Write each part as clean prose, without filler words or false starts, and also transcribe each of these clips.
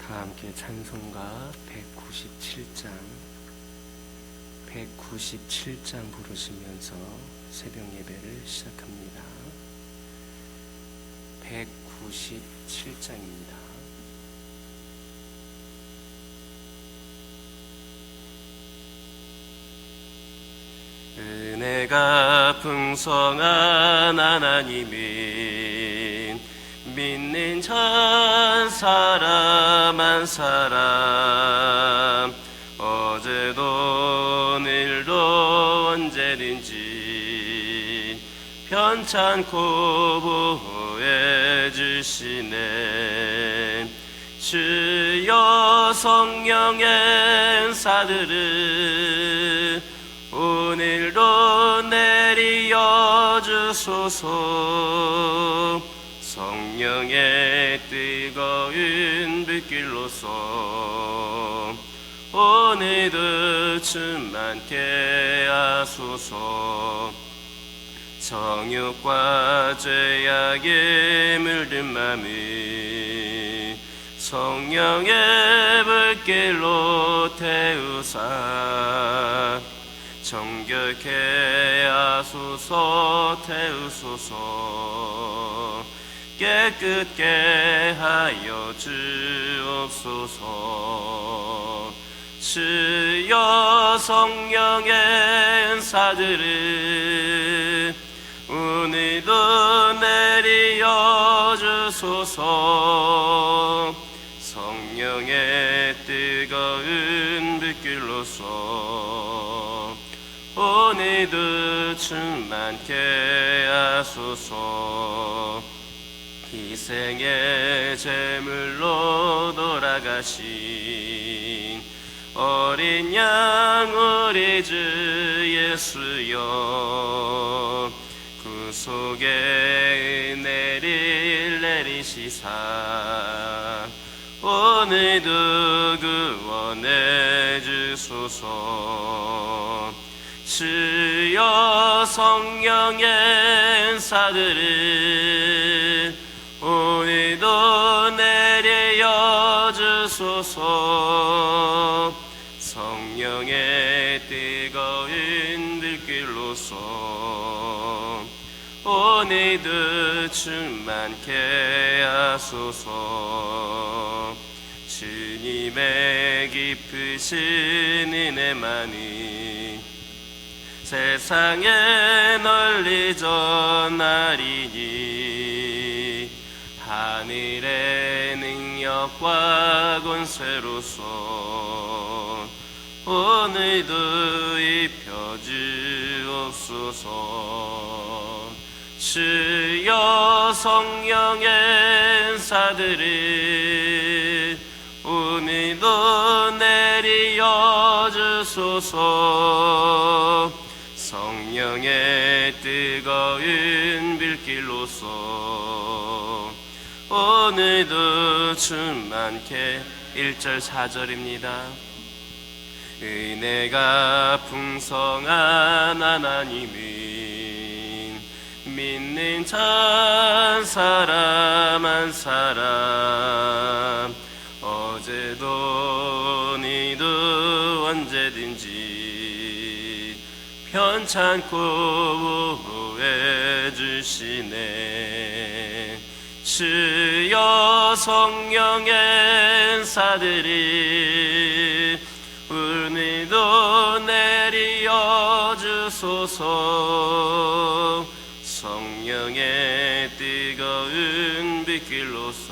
다 함께 찬송가 197장 부르시면서 새벽 예배를 시작합니다. 197장입니다. 은혜가 풍성한 하나님인 믿는 천 사람 한 사람 어제도 오늘도 언제든지 편찮고 보호해 주시네. 주여 성령의 은사들을 오늘도 내리어 주소서. 성령의 뜨거운 불길로서 오늘도 충만케 하소서. 정욕과 죄악에 물든 맘을 성령의 불길로 태우사 정결케 하소서. 태우소서. 깨끗게 하여 주옵소서. 주여 성령의 은사들을 오늘도 내리어 주소서. 성령의 뜨거운 불길로서 오늘도 충만케 하소서. 희생의 제물로 돌아가신 어린 양 우리 주 예수여, 구속의 은혜를 내리시사 오늘도 구원해 주소서. 주여 성령의 은사들을 오늘도 내려 주소서. 성령의 뜨거운 불길로서 오늘도 충만케 하소서. 주님의 깊으신 은혜만이 세상에 널리 전하리니 하늘의 능력과 권세로서 오늘도 입혀주옵소서. 주여 성령의 은사들을 오늘도 내리어 주소서. 성령의 뜨거운 불길로서 오늘도 충만케. 1절 4절입니다. 은혜가 풍성한 하나님은 믿는 천 사람 한 사람 어제도 오늘도 언제든지 편찮고 보호해 주시네. 주여 성령의 은사들을 오늘도 내리어 주소서. 성령의 뜨거운 불길로서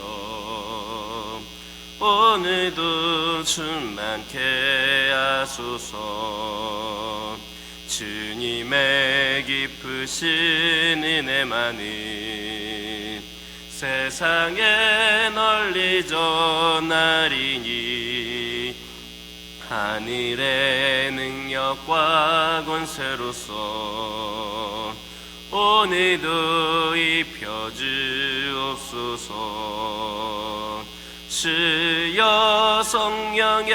오늘도 충만케 하소서. 주님의 깊으신 은혜만을 세상에 널리 전하리니 하늘의 능력과 권세로서 오늘도 입혀주옵소서. 주여 성령의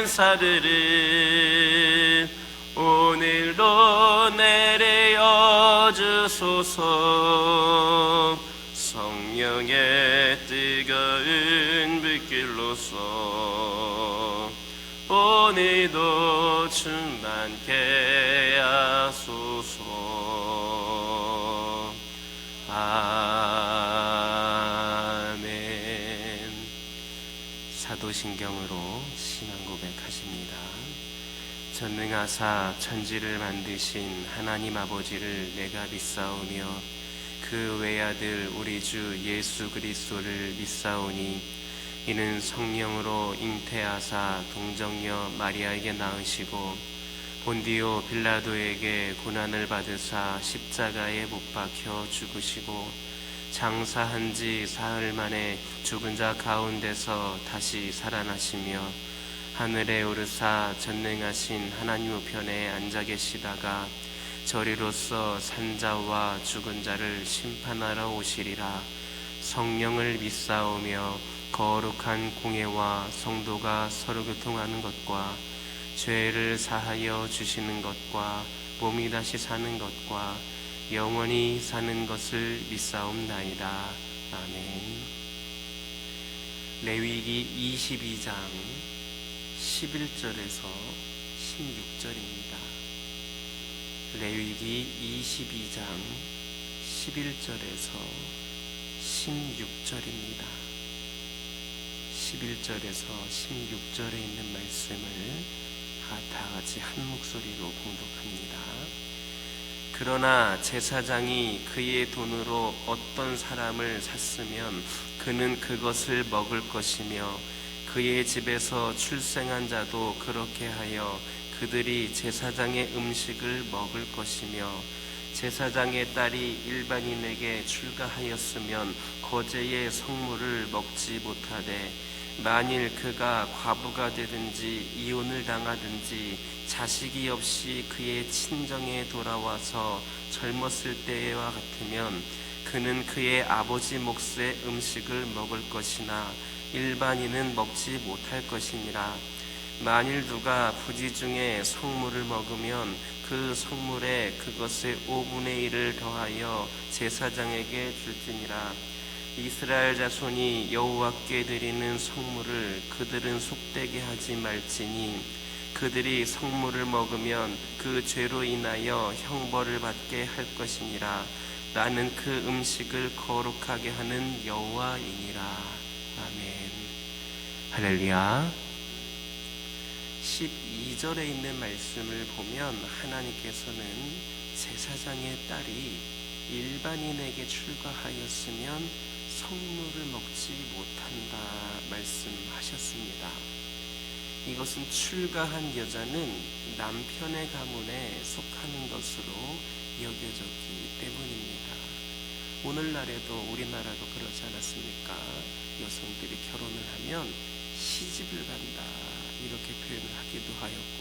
은사들을 오늘도 내려 주소서. 성령의 뜨거운 불길로서 오늘도 충만케 하소서. 아멘. 사도신경으로 신앙 고백하십니다. 전능하사 천지를 만드신 하나님 아버지를 내가 믿사오며 그 외아들 우리 주 예수 그리스도를 믿사오니 이는 성령으로 잉태하사 동정녀 마리아에게 낳으시고 본디오 빌라도에게 고난을 받으사 십자가에 못 박혀 죽으시고 장사한 지 사흘 만에 죽은 자 가운데서 다시 살아나시며 하늘에 오르사 전능하신 하나님 우편에 앉아 계시다가 저리로서 산자와 죽은 자를 심판하러 오시리라. 성령을 믿사오며 거룩한 공예와 성도가 서로 교통하는 것과 죄를 사하여 주시는 것과 몸이 다시 사는 것과 영원히 사는 것을 믿사옵나이다. 아멘. 레위기 22장 11절에서 16절입니다. 레위기 22장 11절에서 16절입니다. 11절에서 16절에 있는 말씀을 다 같이 한 목소리로 봉독합니다. 그러나 제사장이 그의 돈으로 어떤 사람을 샀으면 그는 그것을 먹을 것이며 그의 집에서 출생한 자도 그렇게 하여 그들이 제사장의 음식을 먹을 것이며 제사장의 딸이 일반인에게 출가하였으면 거제의 성물을 먹지 못하되 만일 그가 과부가 되든지 이혼을 당하든지 자식이 없이 그의 친정에 돌아와서 젊었을 때와 같으면 그는 그의 아버지 몫의 음식을 먹을 것이나 일반인은 먹지 못할 것이니라. 만일 누가 부지 중에 성물을 먹으면 그 성물에 그것의 5분의 1을 더하여 제사장에게 줄지니라. 이스라엘 자손이 여호와께 드리는 성물을 그들은 속되게 하지 말지니 그들이 성물을 먹으면 그 죄로 인하여 형벌을 받게 할 것이니라. 나는 그 음식을 거룩하게 하는 여호와이니라. 아멘. 할렐루야. 12절에 있는 말씀을 보면 하나님께서는 제사장의 딸이 일반인에게 출가하였으면 성물을 먹지 못한다 말씀하셨습니다. 이것은 출가한 여자는 남편의 가문에 속하는 것으로 여겨졌기 때문입니다. 오늘날에도 우리나라도 그렇지 않았습니까? 여성들이 결혼을 하면 시집을 간다 이렇게 표현을 하기도 하였고,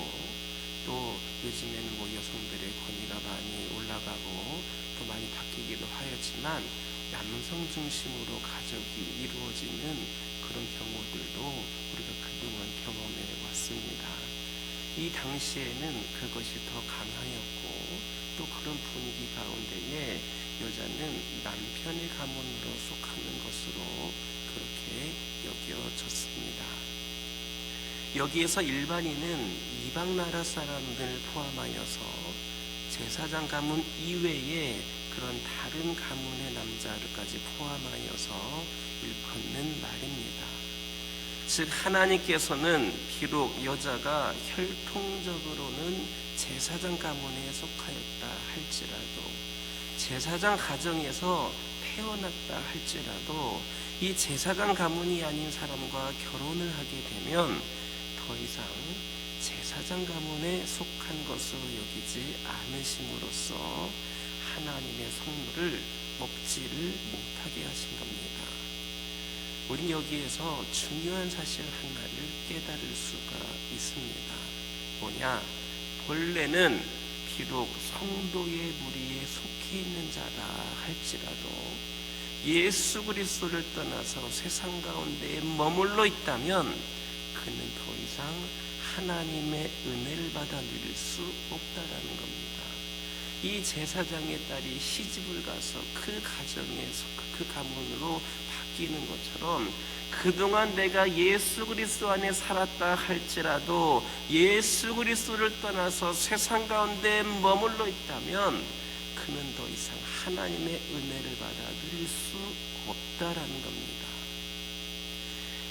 또 요즘에는 여성들의 권위가 많이 올라가고 또 많이 바뀌기도 하였지만 남성 중심으로 가족이 이루어지는 그런 경우들도 우리가 그동안 경험해 왔습니다. 이 당시에는 그것이 더 강하였고, 또 그런 분위기 가운데에 여자는 남편의 가문으로 속하는 것으로 그렇게 여겨졌습니다. 여기에서 일반인은 이방 나라 사람들을 포함하여서 제사장 가문 이외에 그런 다른 가문의 남자들까지 포함하여서 일컫는 말입니다. 즉 하나님께서는 비록 여자가 혈통적으로는 제사장 가문에 속하였다 할지라도, 제사장 가정에서 태어났다 할지라도 이 제사장 가문이 아닌 사람과 결혼을 하게 되면 더 이상 제사장 가문에 속한 것으로 여기지 않으심으로써 하나님의 성물을 먹지를 못하게 하신 겁니다. 우린 여기에서 중요한 사실 하나를 깨달을 수가 있습니다. 뭐냐? 본래는 비록 성도의 무리에 속해 있는 자라 할지라도 예수 그리스도를 떠나서 세상 가운데에 머물러 있다면 그는 더 이상 하나님의 은혜를 받아 누릴 수 없다라는 겁니다. 이 제사장의 딸이 시집을 가서 그 가정에서 그 가문으로 바뀌는 것처럼 그동안 내가 예수 그리스도 안에 살았다 할지라도 예수 그리스도를 떠나서 세상 가운데 머물러 있다면 그는 더 이상 하나님의 은혜를 받아 누릴 수 없다라는 겁니다.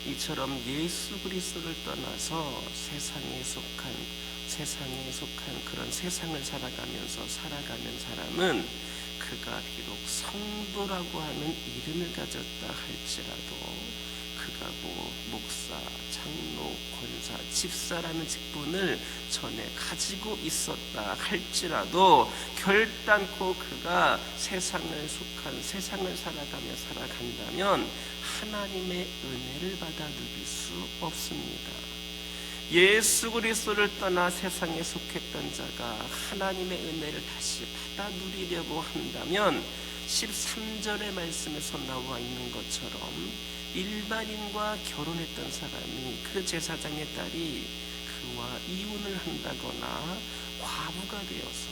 이처럼 예수 그리스도를 떠나서 세상에 속한 그런 세상을 살아가면서 살아가는 사람은 그가 비록 성도라고 하는 이름을 가졌다 할지라도 그가 목사, 장로, 권사, 집사라는 직분을 전에 가지고 있었다 할지라도 결단코 그가 세상을 살아간다면 하나님의 은혜를 받아 누릴 수 없습니다. 예수 그리스도를 떠나 세상에 속했던 자가 하나님의 은혜를 다시 받아 누리려고 한다면 13절의 말씀에서 나와 있는 것처럼 일반인과 결혼했던 사람이 그 제사장의 딸이 그와 이혼을 한다거나 과부가 되어서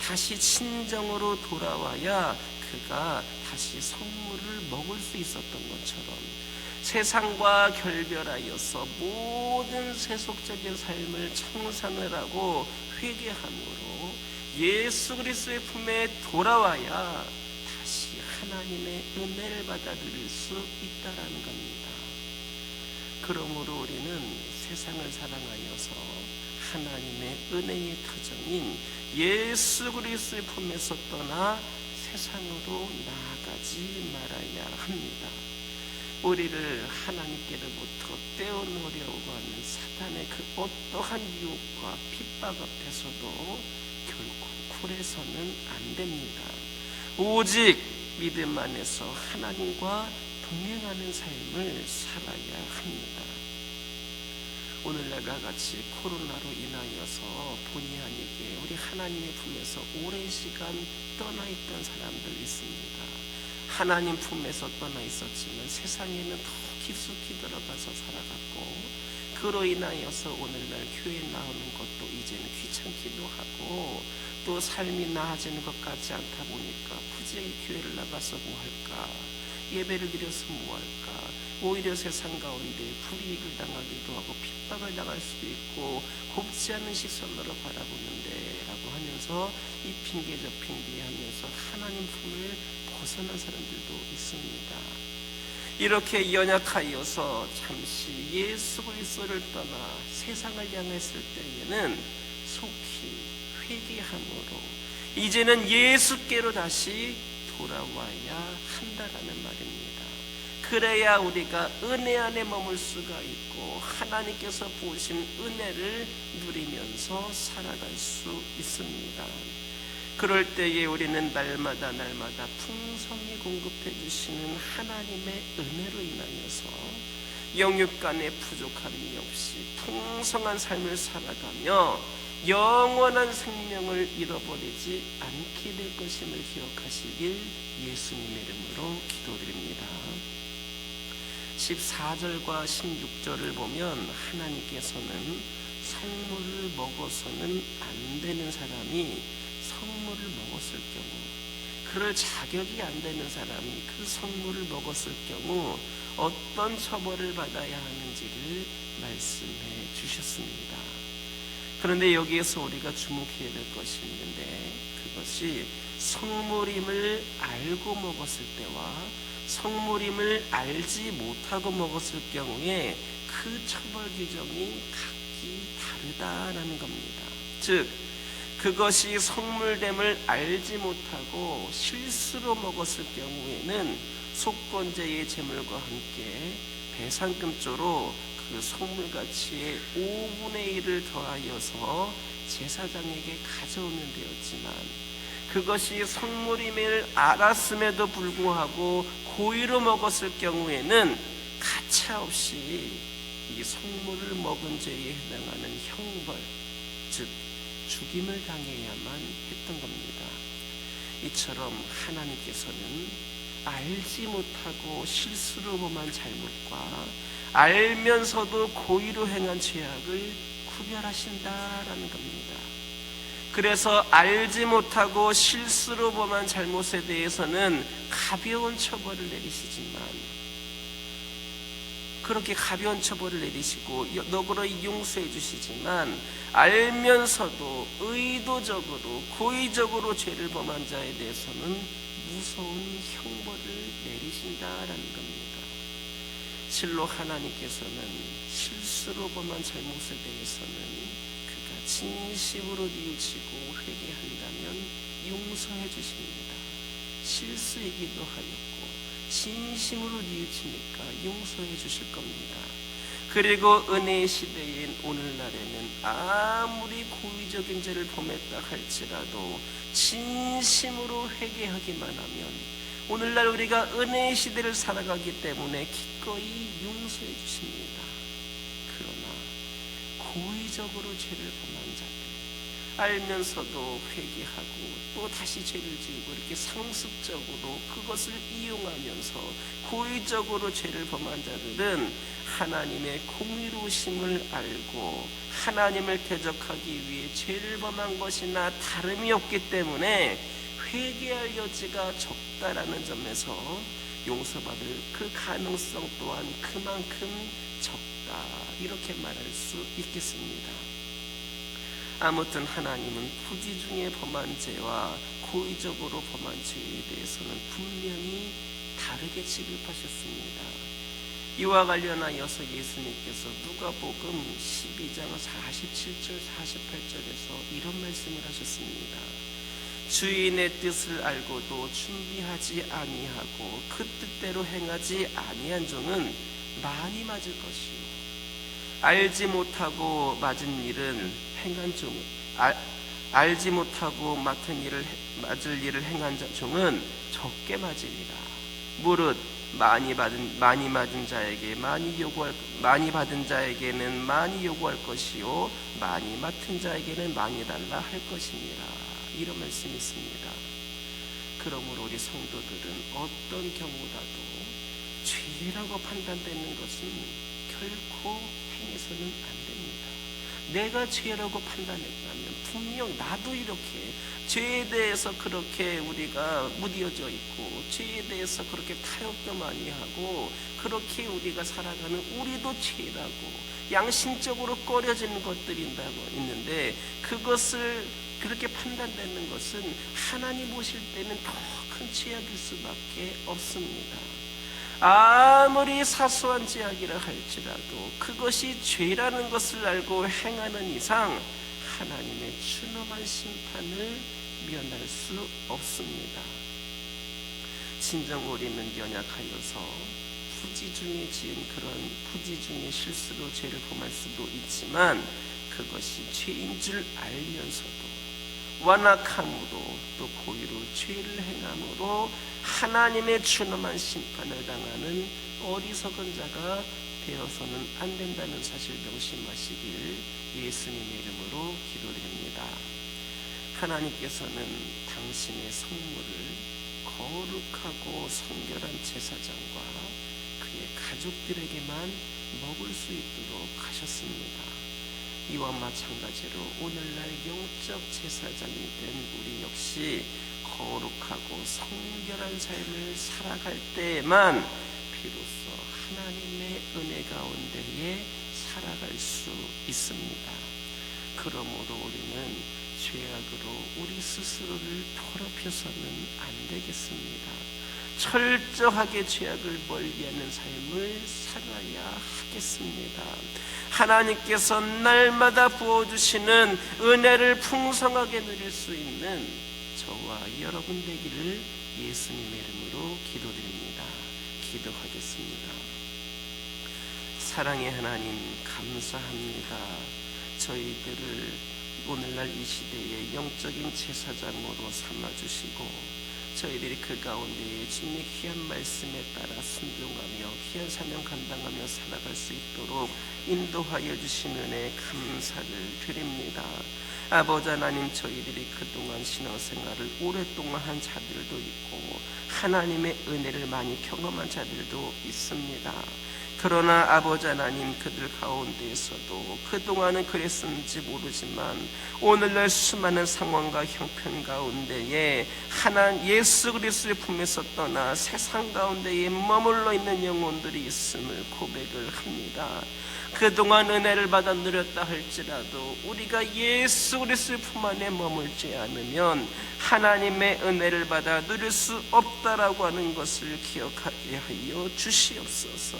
다시 친정으로 돌아와야 그가 다시 성물을 먹을 수 있었던 것처럼 세상과 결별하여서 모든 세속적인 삶을 청산을 하고 회개함으로 예수 그리스도의 품에 돌아와야 다시 하나님의 은혜를 받아 누릴 수 있다라는 겁니다. 그러므로 우리는 세상을 사랑하여서 하나님의 은혜의 터전인 예수 그리스도의 품에서 떠나 세상으로 나아가지 말아야 합니다. 우리를 하나님께로부터 떼어놓으려고 하는 사탄의 그 어떠한 유혹과 핍박 앞에서도 결코 굴해서는 안 됩니다. 오직 믿음 안에서 하나님과 동행하는 삶을 살아야 합니다. 오늘날과 같이 코로나로 인하여서 본의 아니게 우리 하나님의 품에서 오랜 시간 떠나 있던 사람들 있습니다. 하나님 품에서 떠나 있었지만 세상에는 더 깊숙이 들어가서 살아갔고 그로 인하여서 오늘날 교회에 나오는 것도 이제는 귀찮기도 하고 또 삶이 나아지는 것 같지 않다 보니까 굳이 교회를 나가서 뭐 할까, 예배를 드려서 뭐 할까, 오히려 세상 가운데 불이익을 당하기도 하고 핍박을 당할 수도 있고 곱지 않은 시선으로 바라보는데 라고 하면서 이 핑계 저 핑계 하면서 하나님 품을 벗어난 사람들도 있습니다. 이렇게 연약하여서 잠시 예수 그리스도를 떠나 세상을 향했을 때에는 속히 회개함으로 이제는 예수께로 다시 돌아와야 한다라는 말입니다. 그래야 우리가 은혜 안에 머물 수가 있고 하나님께서 부으신 은혜를 누리면서 살아갈 수 있습니다. 그럴 때에 우리는 날마다 풍성히 공급해 주시는 하나님의 은혜로 인하여서 영육간의 부족함이 없이 풍성한 삶을 살아가며 영원한 생명을 잃어버리지 않게 될 것임을 기억하시길 예수님의 이름으로 기도드립니다. 14절과 16절을 보면 하나님께서는 성물을 먹어서는 안 되는 사람이 성물을 먹었을 경우, 그럴 자격이 안 되는 사람이 그 성물을 먹었을 경우 어떤 처벌을 받아야 하는지를 말씀해 주셨습니다. 그런데 여기에서 우리가 주목해야 될 것이 있는데 그것이 성물임을 알고 먹었을 때와 성물임을 알지 못하고 먹었을 경우에 그 처벌 규정이 각기 다르다라는 겁니다. 즉 그것이 성물됨을 알지 못하고 실수로 먹었을 경우에는 속건제의 제물과 함께 배상금조로 그 성물 가치의 5분의 1을 더하여서 제사장에게 가져오면 되었지만 그것이 성물임을 알았음에도 불구하고 고의로 먹었을 경우에는 가차없이 이 성물을 먹은 죄에 해당하는 형벌, 즉 죽임을 당해야만 했던 겁니다. 이처럼 하나님께서는 알지 못하고 실수로 범한 잘못과 알면서도 고의로 행한 죄악을 구별하신다라는 겁니다. 그래서 알지 못하고 실수로 범한 잘못에 대해서는 가벼운 처벌을 내리시지만, 그렇게 가벼운 처벌을 내리시고 너그러이 용서해 주시지만, 알면서도 의도적으로 고의적으로 죄를 범한 자에 대해서는 무서운 형벌을 내리신다라는 겁니다. 실로 하나님께서는 실수로 범한 잘못에 대해서는 그가 진심으로 뉘우치고 회개한다면 용서해 주십니다. 실수이기도 하였고 진심으로 뉘우치니까 용서해 주실 겁니다. 그리고 은혜의 시대인 오늘날에는 아무리 고의적인 죄를 범했다 할지라도 진심으로 회개하기만 하면, 오늘날 우리가 은혜의 시대를 살아가기 때문에 기꺼이 용서해 주십니다. 그러나 고의적으로 죄를 범한 자들, 알면서도 회개하고 또 다시 죄를 지고 이렇게 상습적으로 그것을 이용하면서 고의적으로 죄를 범한 자들은 하나님의 공의로우심을 알고 하나님을 대적하기 위해 죄를 범한 것이나 다름이 없기 때문에 회개할 여지가 적다라는 점에서 용서받을 그 가능성 또한 그만큼 적다, 이렇게 말할 수 있겠습니다. 아무튼 하나님은 후지 중에 범한 죄와 고의적으로 범한 죄에 대해서는 분명히 다르게 취급하셨습니다. 이와 관련하여서 예수님께서 누가복음 12장 47절 48절에서 이런 말씀을 하셨습니다. 주인의 뜻을 알고도 준비하지 아니하고 그 뜻대로 행하지 아니한 종은 많이 맞을 것이요, 알지 못하고 맞은 일은 행한 종은 알지 못하고 맞을 일을 행한 종은 적게 맞으리라. 무릇 많이 받은 자에게 많이 받은 자에게는 많이 요구할 것이요, 많이 맡은 자에게는 많이 달라 할 것이니라. 이런 말씀이 있습니다. 그러므로 우리 성도들은 어떤 경우라도 죄라고 판단되는 것은 결코 행해서는 안 됩니다. 내가 죄라고 판단했다면 분명 나도 이렇게 죄에 대해서 그렇게 우리가 무뎌져 있고 죄에 대해서 그렇게 타협도 많이 하고 그렇게 우리가 살아가는 우리도 죄라고 양심적으로 꺼려지는 것들이 있는데, 그것을 그렇게 판단되는 것은 하나님 보실 때는 더 큰 죄악일 수밖에 없습니다. 아무리 사소한 죄악이라 할지라도 그것이 죄라는 것을 알고 행하는 이상 하나님의 준엄한 심판을 면할 수 없습니다. 진정 우리는 연약하여서 후지 중에 지은 그런 후지 중에 실수로 죄를 범할 수도 있지만, 그것이 죄인 줄 알면서도 완악함으로 또 고의로 죄를 행함으로 하나님의 준엄한 심판을 당하는 어리석은 자가 되어서는 안 된다는 사실 명심하시길 예수님의 이름으로 기도드립니다. 하나님께서는 당신의 성물을 거룩하고 성결한 제사장과 그의 가족들에게만 먹을 수 있도록 하셨습니다. 이와 마찬가지로 오늘날 영적 제사장이 된 우리 역시 거룩하고 성결한 삶을 살아갈 때에만 비로소 하나님의 은혜 가운데에 살아갈 수 있습니다. 그러므로 우리는 죄악으로 우리 스스로를 더럽혀서는 안 되겠습니다. 철저하게 죄악을 멀리하는 삶을 살아야 하겠습니다. 하나님께서 날마다 부어주시는 은혜를 풍성하게 누릴 수 있는 저와 여러분 되기를 예수님의 이름으로 기도드립니다. 기도하겠습니다. 사랑의 하나님, 감사합니다. 저희들을 오늘날 이 시대의 영적인 제사장으로 삼아주시고 저희들이 그 가운데에 주님의 귀한 말씀에 따라 순종하며 귀한 사명 감당하며 살아갈 수 있도록 인도하여 주신 은혜에 감사를 드립니다. 아버지 하나님, 저희들이 그동안 신앙생활을 오랫동안 한 자들도 있고 하나님의 은혜를 많이 경험한 자들도 있습니다. 그러나 아버지 하나님, 그들 가운데에서도 그동안은 그랬는지 모르지만 오늘날 수많은 상황과 형편 가운데에 예수 그리스도의 품에서 떠나 세상 가운데에 머물러 있는 영혼들이 있음을 고백을 합니다. 그동안 은혜를 받아 누렸다 할지라도 우리가 예수 그리스도의 품 안에 머물지 않으면 하나님의 은혜를 받아 누릴 수 없다라고 하는 것을 기억하게 하여 주시옵소서.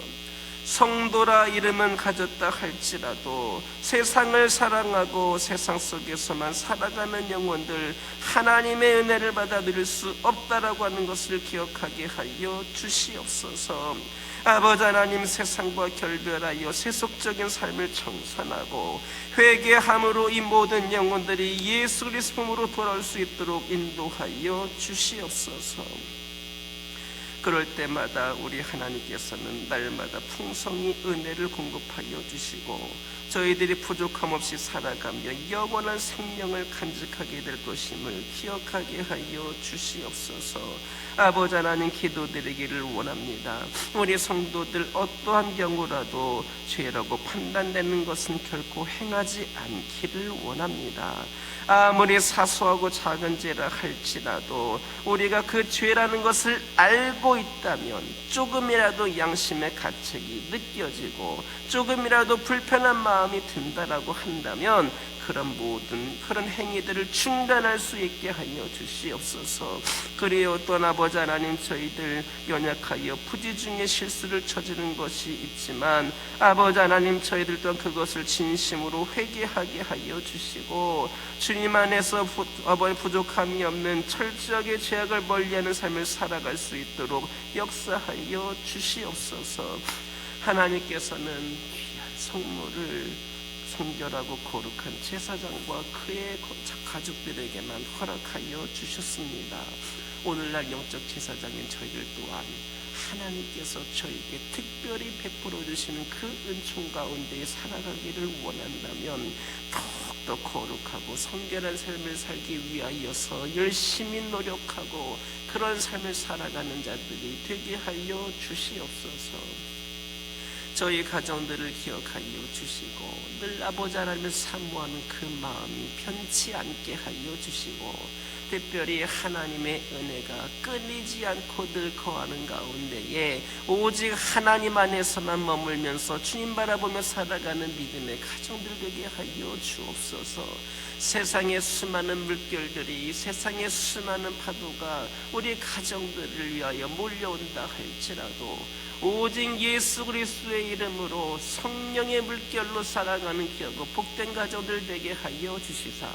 성도라 이름은 가졌다 할지라도 세상을 사랑하고 세상 속에서만 살아가는 영혼들, 하나님의 은혜를 받아 누릴 수 없다라고 하는 것을 기억하게 하여 주시옵소서. 아버지 하나님, 세상과 결별하여 세속적인 삶을 청산하고 회개함으로 이 모든 영혼들이 예수 그리스도 품으로 돌아올 수 있도록 인도하여 주시옵소서. 그럴 때마다 우리 하나님께서는 날마다 풍성히 은혜를 공급하여 주시고 저희들이 부족함 없이 살아가며 영원한 생명을 간직하게 될 것임을 기억하게 하여 주시옵소서. 아버지 하나님, 기도드리기를 원합니다. 우리 성도들 어떠한 경우라도 죄라고 판단되는 것은 결코 행하지 않기를 원합니다. 아무리 사소하고 작은 죄라 할지라도 우리가 그 죄라는 것을 알고 있다면 조금이라도 양심의 가책이 느껴지고 조금이라도 불편한 마음이 든다라고 한다면 그런 모든 그런 행위들을 중단할 수 있게 하여 주시옵소서. 그리하여 또한 아버지 하나님, 저희들 연약하여 부지 중에 실수를 저지른 것이 있지만 아버지 하나님, 저희들 또한 그것을 진심으로 회개하게 하여 주시고 주님 안에서 부족함이 없는 철저하게 죄악을 멀리하는 삶을 살아갈 수 있도록 역사하여 주시옵소서. 하나님께서는 귀한 성물을 성결하고 거룩한 제사장과 그의 가족들에게만 허락하여 주셨습니다. 오늘날 영적 제사장인 저희들 또한 하나님께서 저에게 특별히 베풀어 주시는 그 은총 가운데 살아가기를 원한다면 더욱더 거룩하고 성결한 삶을 살기 위하여서 열심히 노력하고 그런 삶을 살아가는 자들이 되게 하여 주시옵소서. 저희 가정들을 기억하여 주시고 늘 아버지 하나님을 사모하는 그 마음이 변치 않게 하여 주시고 특별히 하나님의 은혜가 끊이지 않고 늘 거하는 가운데에 오직 하나님 안에서만 머물면서 주님 바라보며 살아가는 믿음의 가정들 되게 하여 주옵소서. 세상의 수많은 물결들이, 세상의 수많은 파도가 우리 가정들을 위하여 몰려온다 할지라도 오직 예수 그리스도의 이름으로 성령의 물결로 살아가는 귀하고 복된 가정들 되게 하여 주시사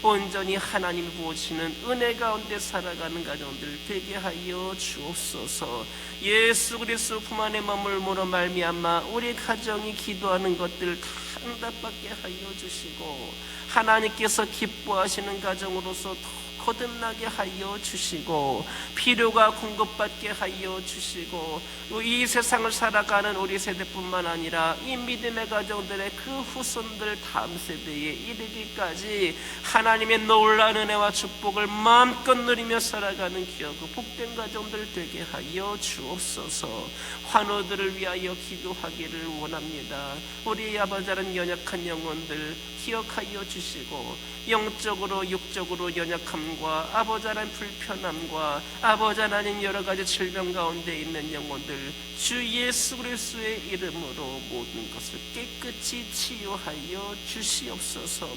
온전히 하나님이 부어주시는 은혜 가운데 살아가는 가정들 되게 하여 주옵소서. 예수 그리스도 품 안에 머물므로 말미암아 우리 가정이 기도하는 것들 다 응답받게 하여 주시고 하나님께서 기뻐하시는 가정으로서 더 거듭나게 하여 주시고 필요가 공급받게 하여 주시고 이 세상을 살아가는 우리 세대뿐만 아니라 이 믿음의 가정들의 그 후손들 다음 세대에 이르기까지 하나님의 놀라운 은혜와 축복을 마음껏 누리며 살아가는 귀하고 복된 가정들 되게 하여 주옵소서. 환우들을 위하여 기도하기를 원합니다. 우리 아버지는 연약한 영혼들 기억하여 주시고 영적으로 육적으로 연약함과 아버지 하나님 불편함과 아버지 하나님 여러 가지 질병 가운데 있는 영혼들 주 예수 그리스도의 이름으로 모든 것을 깨끗이 치유하여 주시옵소서.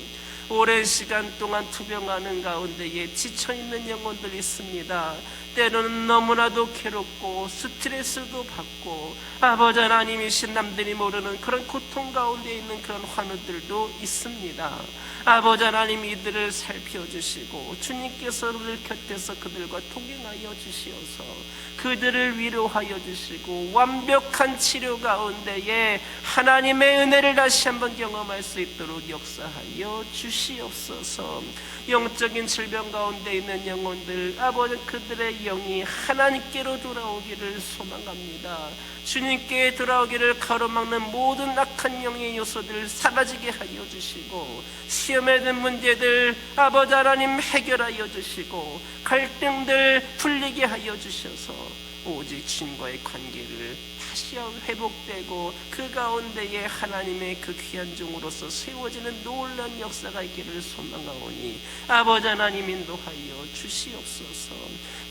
오랜 시간 동안 투병하는 가운데에 지쳐있는 영혼들이 있습니다. 때로는 너무나도 괴롭고 스트레스도 받고 아버지 하나님이신 남들이 모르는 그런 고통 가운데 있는 그런 환우들도 있습니다. 아버지 하나님, 이들을 살펴주시고 주님께서 늘 곁에서 그들과 동행하여 주시어서 그들을 위로하여 주시고 완벽한 치료 가운데에 하나님의 은혜를 다시 한번 경험할 수 있도록 역사하여 주시옵소서. 영적인 질병 가운데 있는 영혼들 아버지, 그들의 영이 하나님께로 돌아오기를 소망합니다. 주님께 돌아오기를 가로막는 모든 악한 영의 요소들 사라지게 하여 주시고 시험에 든 문제들 아버지 하나님 해결하여 주시고 갈등들 풀리게 하여 주셔서 오직 주님과의 관계를 다시 회복되고 그 가운데에 하나님의 그 귀한 종으로서 세워지는 놀라운 역사가 있기를 소망하오니 아버지 하나님 인도하여 주시옵소서.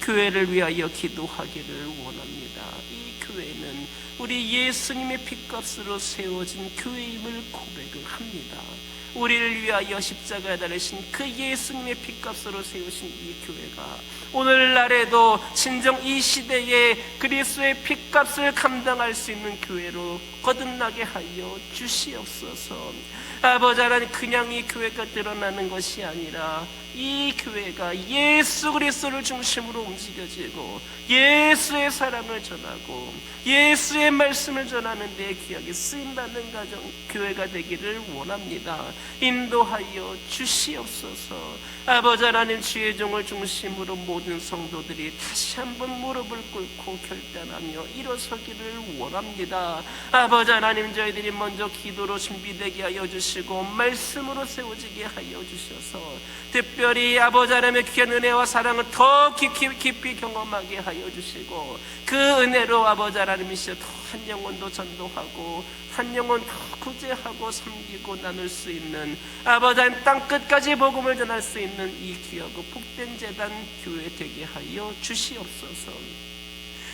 교회를 위하여 기도하기를 원합니다. 이 교회는 우리 예수님의 핏값으로 세워진 교회임을 고백을 합니다. 우리를 위하여 십자가에 달리신 그 예수님의 핏값으로 세우신 이 교회가 오늘날에도 진정 이 시대에 그리스도의 핏값을 감당할 수 있는 교회로 거듭나게 하여 주시옵소서. 아버지 하나님, 그냥 이 교회가 드러나는 것이 아니라 이 교회가 예수 그리스도를 중심으로 움직여지고 예수의 사랑을 전하고 예수의 말씀을 전하는 데 귀하게 쓰임받는 가정 교회가 되기를 원합니다. 인도하여 주시옵소서. 아버지 하나님, 주의 종을 중심으로 모든 성도들이 다시 한번 무릎을 꿇고 결단하며 일어서기를 원합니다. 아버지 하나님, 저희들이 먼저 기도로 준비되게 하여 주시고 말씀으로 세워지게 하여 주셔서 특별히 아버지 하나님의 귀한 은혜와 사랑을 더 깊이 경험하게 하여 주시고 그 은혜로 아버지 하나님이시여 더 한 영혼도 전도하고 한 영혼 더 구제하고 섬기고 나눌 수 있는 아버지 하나님 땅 끝까지 복음을 전할 수 있는 이 귀하고 복된 재단 교회 되게 하여 주시옵소서.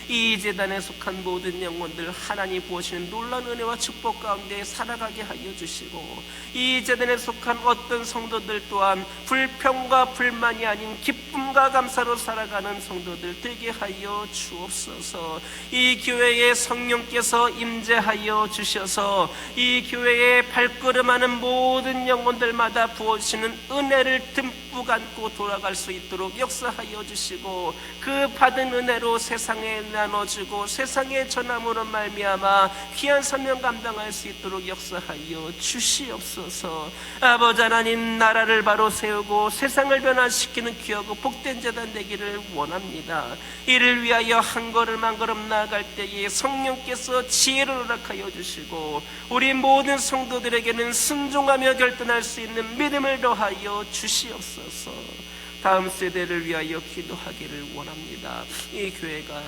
이 재단에 속한 모든 영혼들 하나님 부어주시는 놀라운 은혜와 축복 가운데 살아가게 하여 주시고 이 재단에 속한 어떤 성도들 또한 불평과 불만이 아닌 기쁨과 감사로 살아가는 성도들 되게 하여 주옵소서. 이 교회에 성령께서 임재하여 주셔서 이 교회에 발걸음하는 모든 영혼들마다 부어주시는 은혜를 듬뿍 안고 돌아갈 수 있도록 역사하여 주시고 그 받은 은혜로 세상에 나눠주고 세상에 전함으로 말미암아 귀한 사명 감당할 수 있도록 역사하여 주시옵소서. 아버지 하나님, 나라를 바로 세우고 세상을 변화시키는 귀하고 복된 재단 되기를 원합니다. 이를 위하여 한 걸음 한 걸음 나아갈 때에 성령께서 지혜를 허락하여 주시고 우리 모든 성도들에게는 순종하며 결단할 수 있는 믿음을 더하여 주시옵소서. 다음 세대를 위하여 기도하기를 원합니다. 이 교회가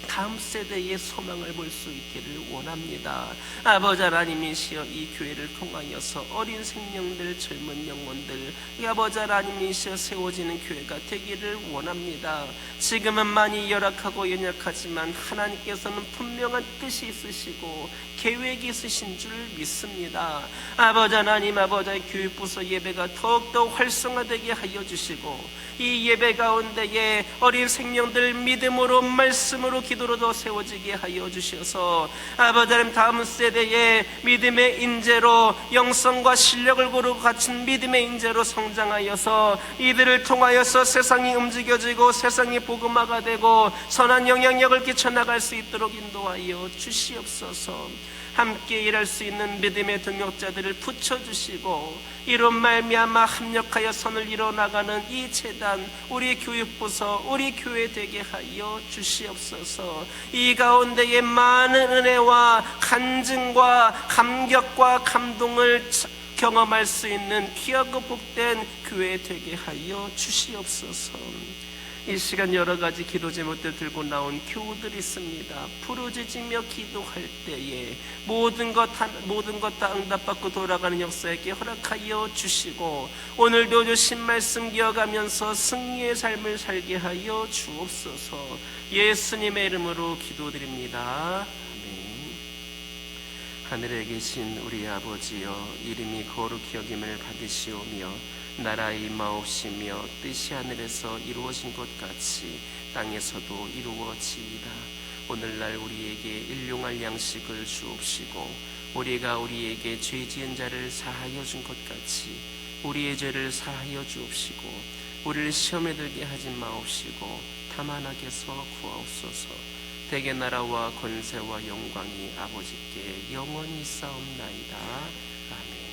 다음 세대의 소망을 볼 수 있기를 원합니다. 아버지 하나님이시여, 이 교회를 통하여서 어린 생명들, 젊은 영혼들, 아버지 하나님이시여 세워지는 교회가 되기를 원합니다. 지금은 많이 열악하고 연약하지만 하나님께서는 분명한 뜻이 있으시고 계획이 있으신 줄 믿습니다. 아버지 하나님, 아버지 교육부서 예배가 더욱더 활성화되게 하여 주시고 이 예배 가운데에 어린 생명들 믿음으로 말씀으로 기도로 더 세워지게 하여 주셔서 아버지 하나님, 다음 세대의 믿음의 인재로 영성과 실력을 고르고 갖춘 믿음의 인재로 성장하여서 이들을 통하여서 세상이 움직여지고 세상이 복음화가 되고 선한 영향력을 끼쳐나갈 수 있도록 인도하여 주시옵소서. 함께 일할 수 있는 믿음의 동역자들을 붙여주시고 이로 말미암아 합력하여 선을 이뤄나가는 이 재단, 우리 교육부서, 우리 교회 되게 하여 주시옵소서. 이 가운데에 많은 은혜와 간증과 감격과 감동을 경험할 수 있는 귀하고 복된 교회 되게 하여 주시옵소서. 이 시간 여러 가지 기도 제목들 들고 나온 교우들이 있습니다. 부르짖으며 기도할 때에 모든 것 다 응답받고 돌아가는 역사에게 허락하여 주시고 오늘도 주신 말씀 기억하면서 승리의 삶을 살게 하여 주옵소서. 예수님의 이름으로 기도드립니다. 하늘에 계신 우리 아버지여, 이름이 거룩히 여김을 받으시오며 나라의 임하옵시며 뜻이 하늘에서 이루어진 것 같이 땅에서도 이루어지이다. 오늘날 우리에게 일용할 양식을 주옵시고 우리가 우리에게 죄 지은 자를 사하여 준 것 같이 우리의 죄를 사하여 주옵시고 우리를 시험에 들게 하지 마옵시고 다만 악에서 구하옵소서. 대개 나라와 권세와 영광이 아버지께 영원히 있사옵나이다. 아멘.